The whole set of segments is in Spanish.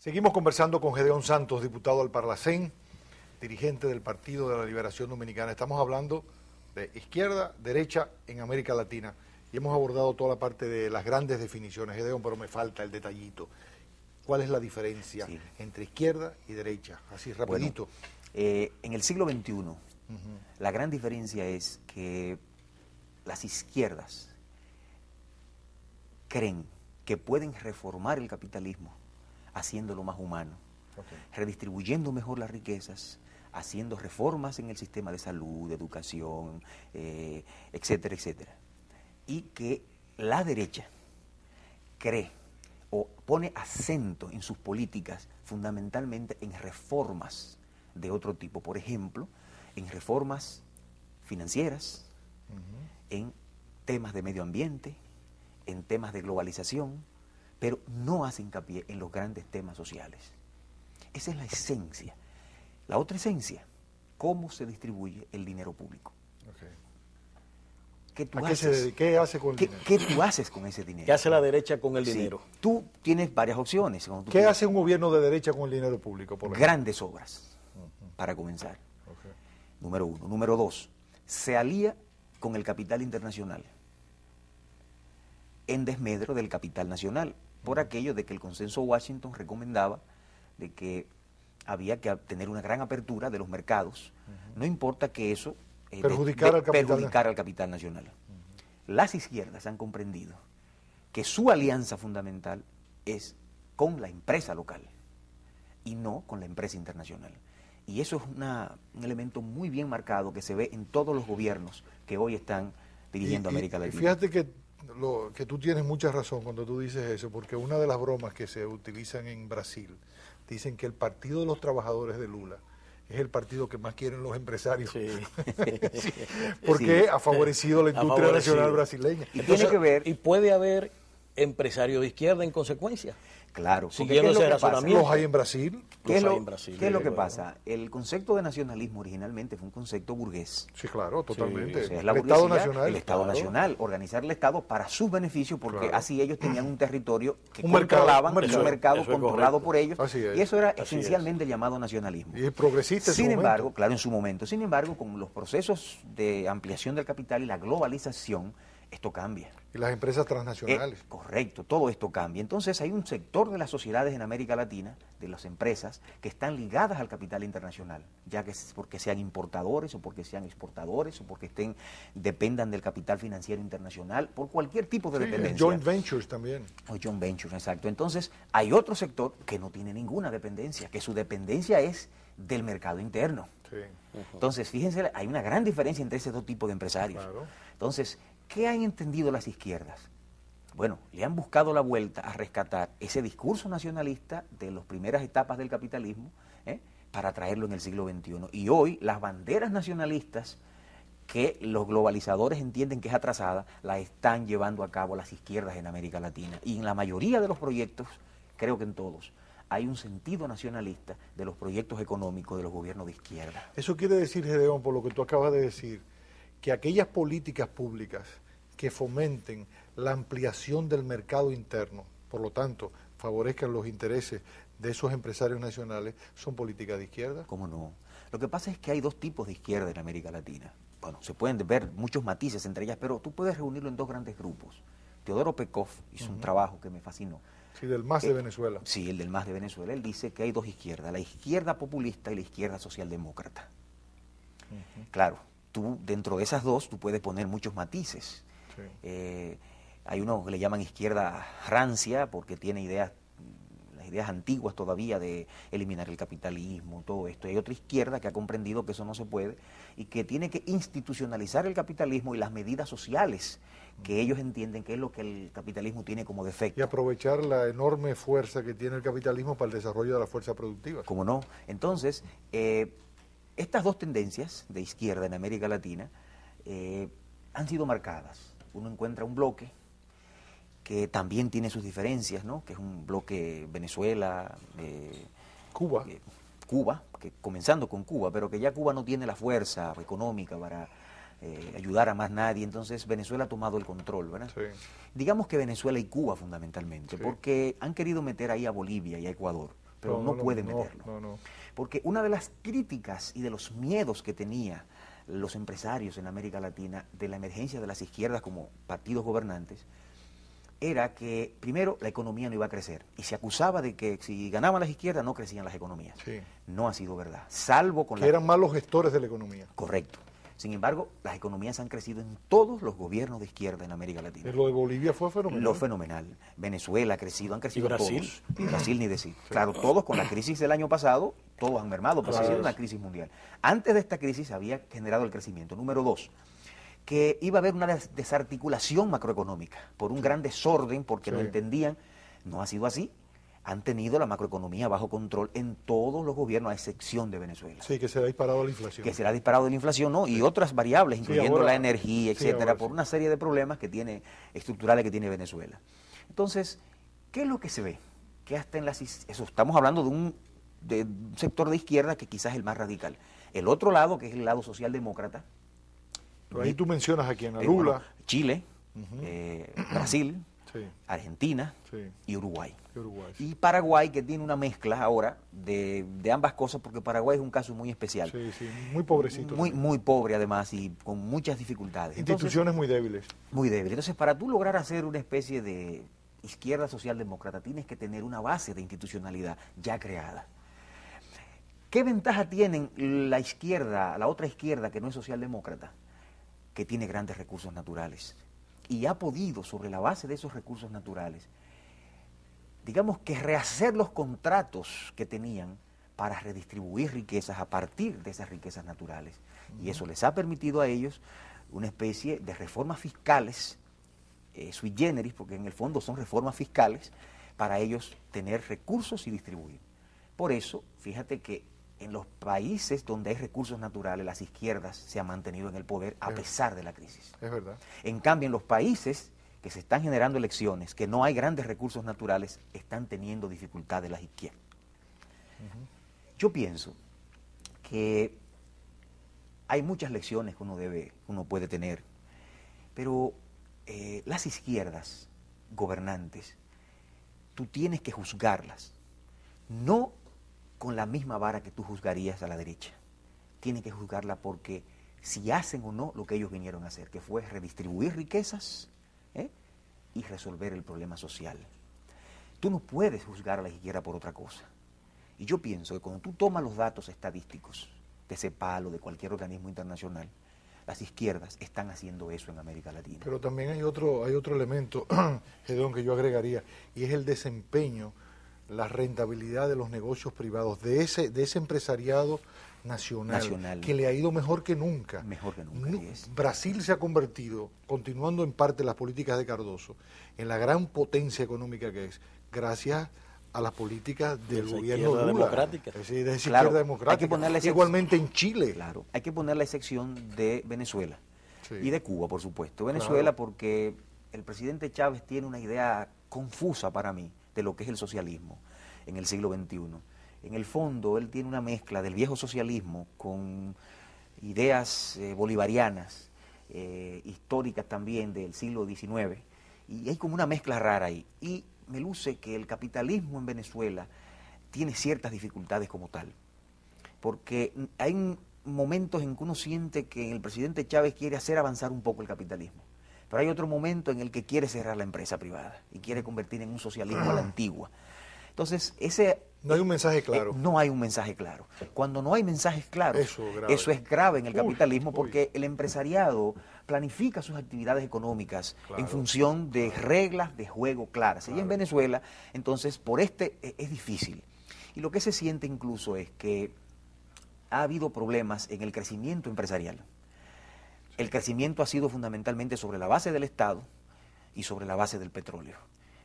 Seguimos conversando con Gedeón Santos, diputado al Parlacén, dirigente del Partido de la Liberación Dominicana. Estamos hablando de izquierda, derecha en América Latina y hemos abordado toda la parte de las grandes definiciones, Gedeón, pero me falta el detallito. ¿Cuál es la diferencia entre izquierda y derecha? Así rapidito. Bueno, en el siglo XXI, la gran diferencia es que las izquierdas creen que pueden reformar el capitalismo haciéndolo más humano, redistribuyendo mejor las riquezas, haciendo reformas en el sistema de salud, de educación, etcétera, etcétera. Y que la derecha cree o pone acento en sus políticas fundamentalmente en reformas de otro tipo, por ejemplo, en reformas financieras, en temas de medio ambiente, en temas de globalización, pero no hace hincapié en los grandes temas sociales. Esa es la esencia. La otra esencia, cómo se distribuye el dinero público. ¿Qué hace con el dinero? ¿Qué tú haces con ese dinero? ¿Qué hace la derecha con el dinero? Tú tienes varias opciones. ¿Qué hace un gobierno de derecha con el dinero público? Por grandes obras, para comenzar. Número uno. Número dos, se alía con el capital internacional en desmedro del capital nacional, por aquello de que el consenso Washington recomendaba de que había que tener una gran apertura de los mercados, no importa que eso perjudicara al capital nacional. Las izquierdas han comprendido que su alianza fundamental es con la empresa local y no con la empresa internacional. Y eso es un elemento muy bien marcado que se ve en todos los gobiernos que hoy están dirigiendo América Latina. Fíjate que tú tienes mucha razón cuando tú dices eso, porque una de las bromas que se utilizan en Brasil, dicen que el Partido de los Trabajadores de Lula es el partido que más quieren los empresarios, porque ha favorecido la industria nacional brasileña. Y tiene que ver, y puede haber empresarios de izquierda en consecuencia. Claro, siguiendo ese razonamiento. ¿Los hay en Brasil? ¿Qué es lo que pasa? El concepto de nacionalismo originalmente fue un concepto burgués. Sí, claro, totalmente. O sea, el Estado Nacional. El Estado Nacional, organizar el Estado para sus beneficios, porque así ellos tenían un territorio que controlaban, un mercado controlado por ellos, y eso era esencialmente llamado nacionalismo. Y es progresista sin embargo, claro, en su momento. Sin embargo, con los procesos de ampliación del capital y la globalización, esto cambia. Y las empresas transnacionales. Correcto, todo esto cambia. Entonces hay un sector de las sociedades en América Latina, de las empresas, que están ligadas al capital internacional, ya que es porque sean importadores o porque sean exportadores o porque dependan del capital financiero internacional, por cualquier tipo de dependencia. Joint ventures también. O joint ventures, exacto. Entonces hay otro sector que no tiene ninguna dependencia, que su dependencia es del mercado interno. Entonces, fíjense, hay una gran diferencia entre esos dos tipos de empresarios. Entonces, ¿qué han entendido las izquierdas? Bueno, le han buscado la vuelta a rescatar ese discurso nacionalista de las primeras etapas del capitalismo para traerlo en el siglo XXI. Y hoy las banderas nacionalistas que los globalizadores entienden que es atrasada, la están llevando a cabo las izquierdas en América Latina. Y en la mayoría de los proyectos, creo que en todos, hay un sentido nacionalista de los proyectos económicos de los gobiernos de izquierda. Eso quiere decir, Gedeón, por lo que tú acabas de decir, que aquellas políticas públicas que fomenten la ampliación del mercado interno, por lo tanto, favorezcan los intereses de esos empresarios nacionales, son políticas de izquierda. ¿Cómo no? Lo que pasa es que hay dos tipos de izquierda en América Latina. Bueno, se pueden ver muchos matices entre ellas, pero tú puedes reunirlo en dos grandes grupos. Teodoro Pekov hizo un trabajo que me fascinó. Sí, del MAS de Venezuela. Sí, el del MAS de Venezuela. Él dice que hay dos izquierdas, la izquierda populista y la izquierda socialdemócrata. Claro, tú dentro de esas dos tú puedes poner muchos matices. Hay uno que le llaman izquierda rancia porque tiene las ideas antiguas todavía de eliminar el capitalismo, todo esto. Hay otra izquierda que ha comprendido que eso no se puede y que tiene que institucionalizar el capitalismo y las medidas sociales que ellos entienden que es lo que el capitalismo tiene como defecto. Y aprovechar la enorme fuerza que tiene el capitalismo para el desarrollo de la fuerza productiva. ¿Cómo no? Entonces, estas dos tendencias de izquierda en América Latina han sido marcadas. Uno encuentra un bloque que también tiene sus diferencias, ¿no? Que es un bloque Venezuela, Cuba, que comenzando con Cuba, pero que ya Cuba no tiene la fuerza económica para ayudar a más nadie, entonces Venezuela ha tomado el control, ¿verdad? Digamos que Venezuela y Cuba fundamentalmente, porque han querido meter ahí a Bolivia y a Ecuador, pero no puede meterlo. No. Porque una de las críticas y de los miedos que tenía los empresarios en América Latina de la emergencia de las izquierdas como partidos gobernantes era que, primero, la economía no iba a crecer. Y se acusaba de que si ganaban las izquierdas no crecían las economías. Sí. No ha sido verdad. Salvo con que eran malos gestores de la economía. Correcto. Sin embargo, las economías han crecido en todos los gobiernos de izquierda en América Latina. Lo de Bolivia fue fenomenal. Lo fenomenal. Venezuela ha crecido, han crecido ¿Y Brasil? todos. Y Brasil ni decir. Sí. Claro, todos con la crisis del año pasado, todos han mermado, pero ha sido una crisis mundial. Antes de esta crisis había generado el crecimiento. Número 2, que iba a haber una desarticulación macroeconómica por un gran desorden, porque no entendían. No ha sido así. Han tenido la macroeconomía bajo control en todos los gobiernos, a excepción de Venezuela. Sí, que se ha disparado la inflación. Que se ha disparado la inflación, ¿no? Y otras variables, incluyendo la energía, etcétera, por una serie de problemas que tiene, estructurales que tiene Venezuela. Entonces, ¿qué es lo que se ve? Que hasta en eso estamos hablando de un sector de izquierda que quizás es el más radical. El otro lado, que es el lado socialdemócrata. Pero ahí tú mencionas a quién, a Lula. Bueno, Chile, Brasil, Argentina y Uruguay. Y Paraguay, que tiene una mezcla ahora de ambas cosas, porque Paraguay es un caso muy especial. Sí, muy pobrecito. Muy pobre además y con muchas dificultades. Instituciones muy débiles. Muy débiles. Entonces, para tú lograr hacer una especie de izquierda socialdemócrata, tienes que tener una base de institucionalidad ya creada. ¿Qué ventaja tienen la izquierda, la otra izquierda que no es socialdemócrata? Que tiene grandes recursos naturales. Y ha podido, sobre la base de esos recursos naturales, digamos que rehacer los contratos que tenían para redistribuir riquezas a partir de esas riquezas naturales. Y eso les ha permitido a ellos una especie de reformas fiscales, sui generis, porque en el fondo son reformas fiscales, para ellos tener recursos y distribuir. Por eso, fíjate que en los países donde hay recursos naturales, las izquierdas se han mantenido en el poder a pesar de la crisis. Es verdad. En cambio, en los países que se están generando elecciones, que no hay grandes recursos naturales, están teniendo dificultades las izquierdas. Yo pienso que hay muchas lecciones que uno puede tener, pero las izquierdas gobernantes, tú tienes que juzgarlas, no con la misma vara que tú juzgarías a la derecha. Tienes que juzgarla porque si hacen o no lo que ellos vinieron a hacer, que fue redistribuir riquezas y resolver el problema social. Tú no puedes juzgar a la izquierda por otra cosa. Y yo pienso que cuando tú tomas los datos estadísticos de CEPAL o de cualquier organismo internacional, las izquierdas están haciendo eso en América Latina. Pero también hay otro elemento, Gedeón, que yo agregaría, y es el desempeño, la rentabilidad de los negocios privados, de ese empresariado nacional, que le ha ido mejor que nunca. Mejor que nunca. Brasil se ha convertido, continuando en parte las políticas de Cardoso, en la gran potencia económica que es, gracias a las políticas del gobierno Lula. Democrática. Es decir, de esa izquierda democrática. Hay que ponerle igualmente en Chile. Claro, hay que poner la excepción de Venezuela y de Cuba, por supuesto. Venezuela porque el presidente Chávez tiene una idea confusa para mí de lo que es el socialismo en el siglo XXI. En el fondo, él tiene una mezcla del viejo socialismo con ideas bolivarianas, históricas también del siglo XIX, y hay como una mezcla rara ahí. Y me luce que el capitalismo en Venezuela tiene ciertas dificultades como tal, porque hay momentos en que uno siente que el presidente Chávez quiere hacer avanzar un poco el capitalismo, pero hay otro momento en el que quiere cerrar la empresa privada y quiere convertir en un socialismo a la antigua. Entonces, no hay un mensaje claro. No hay un mensaje claro. Cuando no hay mensajes claros, eso es grave en el capitalismo, porque el empresariado planifica sus actividades económicas en función de reglas de juego claras. Y en Venezuela, entonces, es difícil. Y lo que se siente incluso es que ha habido problemas en el crecimiento empresarial. El crecimiento ha sido fundamentalmente sobre la base del Estado y sobre la base del petróleo.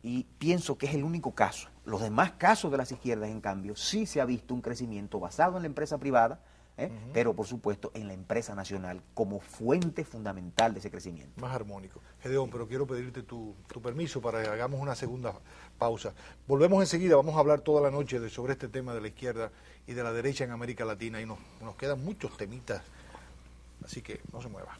Y pienso que es el único caso. Los demás casos de las izquierdas, en cambio, sí se ha visto un crecimiento basado en la empresa privada, pero por supuesto en la empresa nacional como fuente fundamental de ese crecimiento. Más armónico. Gedeón, pero quiero pedirte tu permiso para que hagamos una segunda pausa. Volvemos enseguida, vamos a hablar toda la noche sobre este tema de la izquierda y de la derecha en América Latina y nos quedan muchos temitas, así que no se mueva.